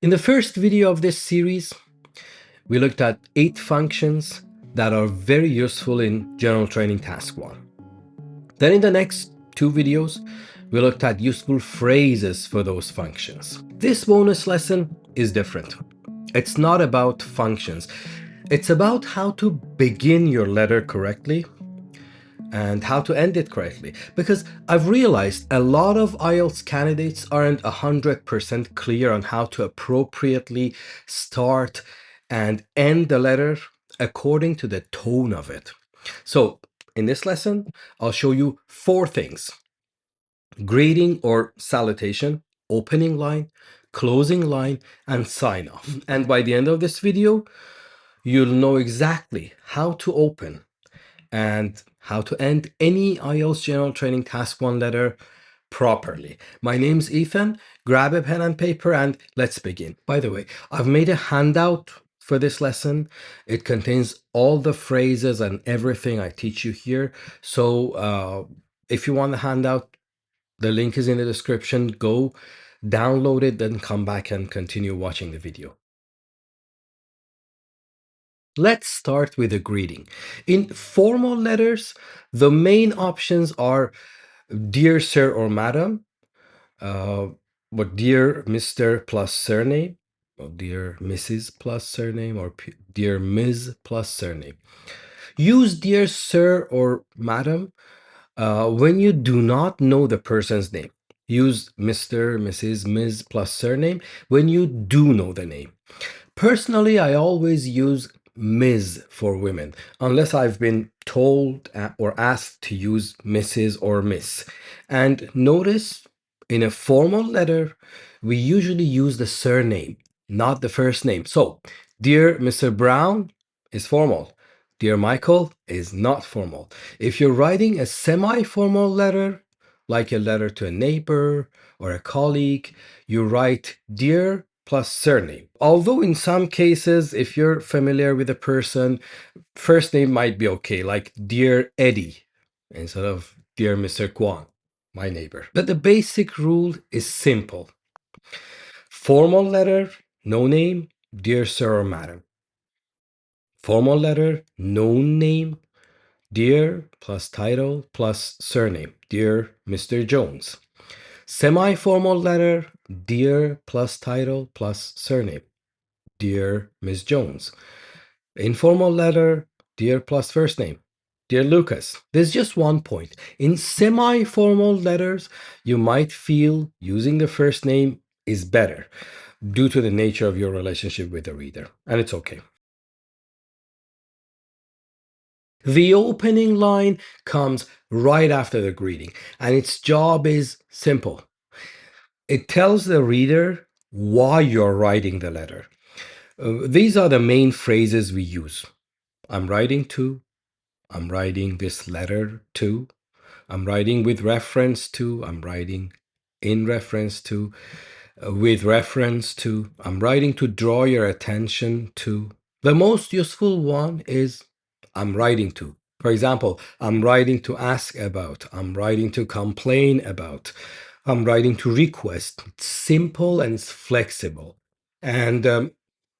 In the first video of this series, we looked at 8 functions that are very useful in General Training Task 1. Then in the next 2 videos, we looked at useful phrases for those functions. This bonus lesson is different. It's not about functions. It's about how to begin your letter correctly and how to end it correctly. Because I've realized a lot of IELTS candidates aren't 100% clear on how to appropriately start and end the letter according to the tone of it. So in this lesson, I'll show you 4 things: greeting or salutation, opening line, closing line, and sign off. And by the end of this video, you'll know exactly how to open and how to end any IELTS General Training Task 1 letter properly. My name's Ethan. Grab a pen and paper and let's begin. By the way, I've made a handout for this lesson. It contains all the phrases and everything I teach you here. So if you want the handout, the link is in the description. Go download it, then come back and continue watching the video. Let's start with a greeting. In formal letters, the main options are dear sir or madam, but dear Mr. plus surname, or dear Mrs. plus surname, or dear Ms. plus surname. Use dear sir or madam when you do not know the person's name. Use Mr., Mrs., Ms. plus surname when you do know the name. Personally, I always use Ms. for women, unless I've been told or asked to use Mrs. or Miss. And notice, in a formal letter, we usually use the surname, not the first name. So, dear Mr. Brown is formal. Dear Michael is not formal. If you're writing a semi-formal letter, like a letter to a neighbor or a colleague, you write dear plus surname. Although in some cases, if you're familiar with a person, first name might be okay, like dear Eddie instead of dear Mr. Kwan, my neighbor. But the basic rule is simple. Formal letter, no name, dear sir or madam. Formal letter, no name, dear plus title plus surname, dear Mr. Jones. Semi-formal letter, dear plus title plus surname, dear Ms. Jones. Informal letter, dear plus first name, dear Lucas. There's just one point. In semi-formal letters, you might feel using the first name is better due to the nature of your relationship with the reader, and it's okay. The opening line comes right after the greeting, and its job is simple. It tells the reader why you're writing the letter. These are the main phrases we use. I'm writing to, I'm writing this letter to, I'm writing with reference to, I'm writing in reference to, with reference to, I'm writing to draw your attention to. The most useful one is I'm writing to. For example, I'm writing to ask about, I'm writing to complain about, I'm writing to request. It's simple and it's flexible. And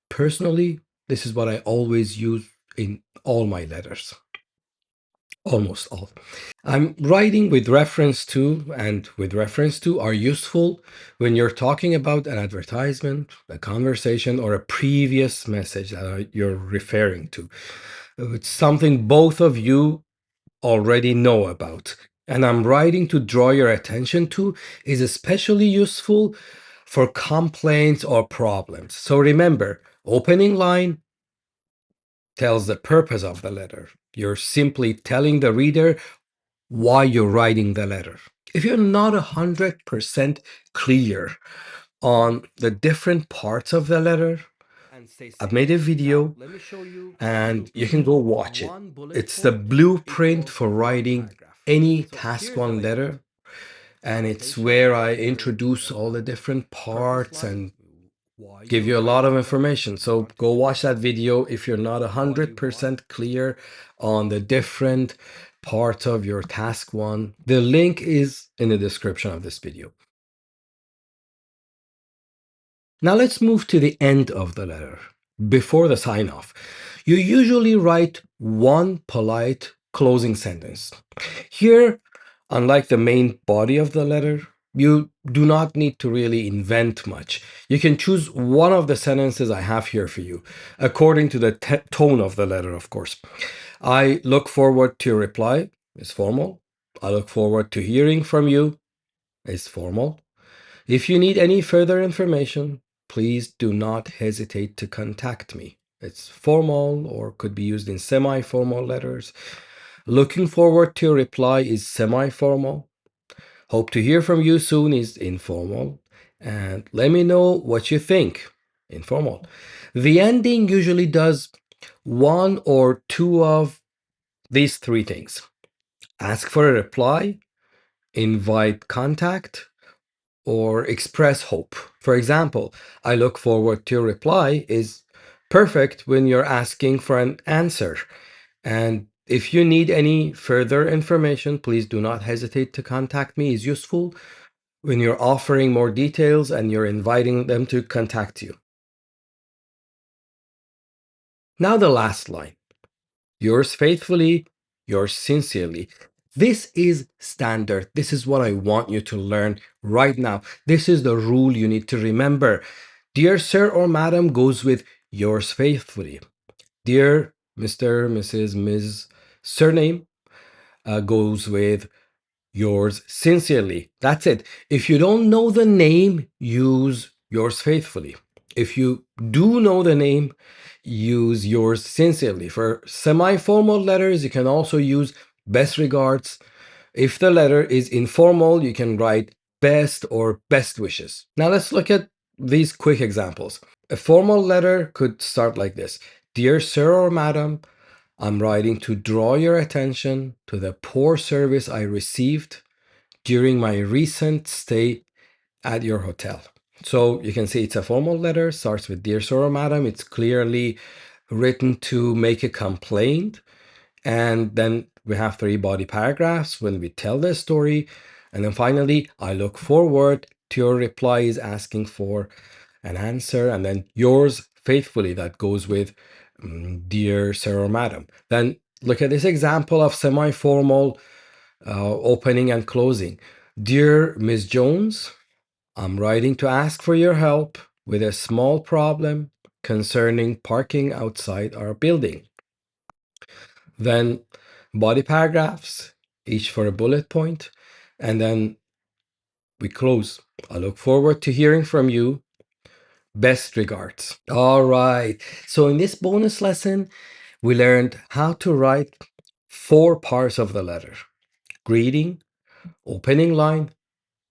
personally, this is what I always use in all my letters. Almost all. I'm writing with reference to and with reference to are useful when you're talking about an advertisement, a conversation, or a previous message that you're referring to. It's something both of you already know about. And I'm writing to draw your attention to is especially useful for complaints or problems. So remember, opening line tells the purpose of the letter. You're simply telling the reader why you're writing the letter. If you're not 100% clear on the different parts of the letter, I've made a video and you can go watch it. It's the blueprint for writing any Task 1 letter, and it's where I introduce all the different parts and give you a lot of information. So go watch that video if you're not 100% clear on the different parts of your Task 1. The link is in the description of this video. Now let's move to the end of the letter, before the sign off. You usually write one polite closing sentence. Here, unlike the main body of the letter, you do not need to really invent much. You can choose one of the sentences I have here for you, according to the tone of the letter, of course. I look forward to your reply is formal. I look forward to hearing from you is formal. If you need any further information, please do not hesitate to contact me. It's formal or could be used in semi-formal letters. Looking forward to your reply is semi-formal. Hope to hear from you soon is informal. And let me know what you think, informal. The ending usually does one or two of these three things. Ask for a reply, invite contact, or express hope. For example, I look forward to your reply is perfect when you're asking for an answer. And if you need any further information, please do not hesitate to contact me is useful when you're offering more details and you're inviting them to contact you. Now the last line. Yours faithfully, yours sincerely. This is standard. This is what I want you to learn right now. This is the rule you need to remember. Dear sir or madam goes with yours faithfully. Dear Mr., Mrs., Ms. Surname goes with yours sincerely. That's it. If you don't know the name, use yours faithfully. If you do know the name, use yours sincerely. For semi-formal letters, you can also use best regards. If the letter is informal, you can write best or best wishes. Now let's look at these quick examples. A formal letter could start like this. Dear sir or madam, I'm writing to draw your attention to the poor service I received during my recent stay at your hotel. So you can see it's a formal letter, starts with Dear Sir or Madam. It's clearly written to make a complaint. And then we have three body paragraphs when we tell the story. And then finally, I look forward to your replies asking for an answer. And then yours faithfully, that goes with Dear Sir or Madam. Then look at this example of semi-formal opening and closing. Dear Ms. Jones, I'm writing to ask for your help with a small problem concerning parking outside our building. Then body paragraphs, each for a bullet point, and then we close. I look forward to hearing from you. Best regards. All right. So in this bonus lesson, we learned how to write 4 parts of the letter: greeting, opening line,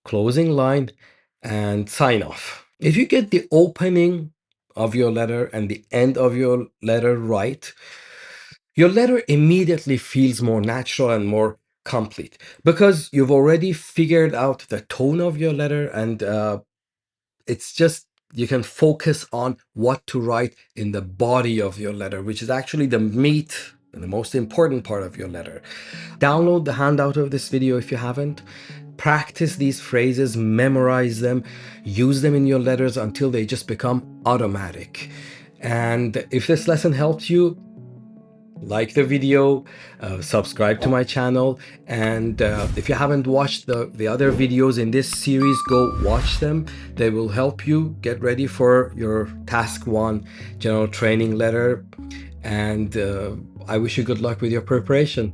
closing line, and sign off. If you get the opening of your letter and the end of your letter right, your letter immediately feels more natural and more complete because you've already figured out the tone of your letter, and it's just you can focus on what to write in the body of your letter, which is actually the meat and the most important part of your letter. Download the handout of this video if you haven't. Practice these phrases, memorize them, use them in your letters until they just become automatic. And if this lesson helped you, like the video, subscribe to my channel, and if you haven't watched the other videos in this series, go watch them. They will help you get ready for your Task 1 General Training letter, and I wish you good luck with your preparation.